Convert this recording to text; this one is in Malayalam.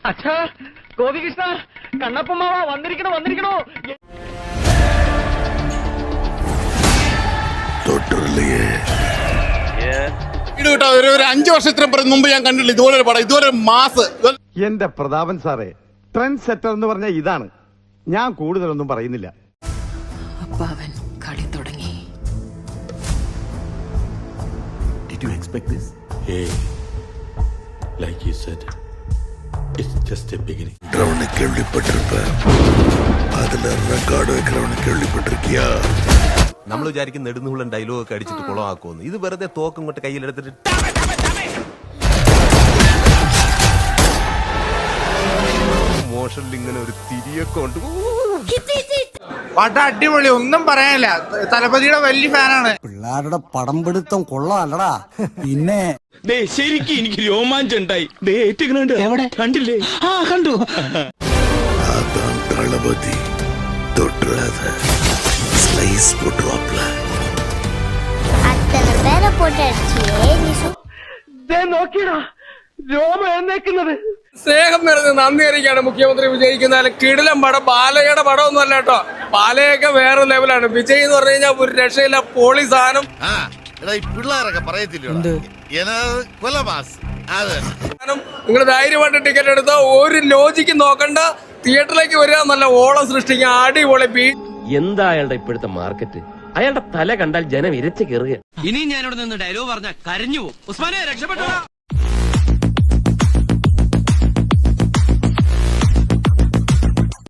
അച്ഛാ ഗോപികൃഷ്ണ കണ്ണപ്പമാവ വന്നിരിക്കണോ വന്നിരിക്കണോ. ഒരു 5 വർഷത്തിന് മുമ്പ് ഞാൻ കണ്ടില്ല ഇതുപോലെ ഒരു പടം, ഇതുപോലെ മാസ്. എന്റെ പ്രതാപൻ സാറേ, ട്രെൻഡ് സെറ്റർ എന്ന് പറഞ്ഞ ഇതാണ്. ഞാൻ കൂടുതലൊന്നും പറയുന്നില്ല. അപ്പാവൻ കളി തുടങ്ങി. Did you expect this? Hey, like you said, it's just a beginning. നമ്മൾ വിചാരിക്കും നെടുന്നുള്ളൻ ഡയലോഗ് ഒക്കെ അടിച്ചിട്ട് കുളമാക്കുമെന്ന്. ഇത് വെറുതെ തോക്കും കൊണ്ട് കയ്യിലെടുത്തിട്ട് മോഷനിൽ ഇങ്ങനെ ഒരു തിരിയൊക്കെ ഉണ്ട്. പാട്ട് അടിപൊളി, ഒന്നും പറയാനില്ല. തലപതിയുടെ വലിയ ഫാനാണ്. പിള്ളേരുടെ പടം പിടുത്തം കൊള്ളാല്ലടാ. പിന്നെ ശരിക്കും എനിക്ക് രോമാഞ്ചം ഉണ്ടായി. എവിടെ കണ്ടില്ലേ? കണ്ടു. നോക്കിയടാ രോമ എന്നേക്കുന്നത്. സ്നേഹം നിറഞ്ഞ നന്ദി അറിയിക്കാണ് മുഖ്യമന്ത്രി വിജയിക്കുന്ന കിടിലം പടം. ബാലയുടെ പടം ഒന്നും അല്ല കേട്ടോ. ബാലയൊക്കെ വേറെ ലെവലാണ്. വിജയ് എന്ന് പറഞ്ഞു കഴിഞ്ഞാൽ ഒരു രക്ഷയില്ല, പോളി സാധനം. പിള്ളേരൊക്കെ പറയത്തില്ല നിങ്ങൾ ധൈര്യമായിട്ട് ടിക്കറ്റ് എടുത്താൽ ഒരു ലോജിക്ക് നോക്കണ്ട, തിയേറ്ററിലേക്ക് വരിക, നല്ല ഓളം സൃഷ്ടിക്കുക, അടിപൊളി ബീച്ച്. എന്താ അയാളുടെ ഇപ്പോഴത്തെ മാർക്കറ്റ്? അയാളുടെ തല കണ്ടാൽ ജനം ഇരച്ചു കയറുക. ഇനി ഞാനിവിടെ നിന്ന് ഡയലോഗ് പറഞ്ഞാൽ കരഞ്ഞു പോകും. ഉസ്മാനെ രക്ഷപ്പെട്ടോ.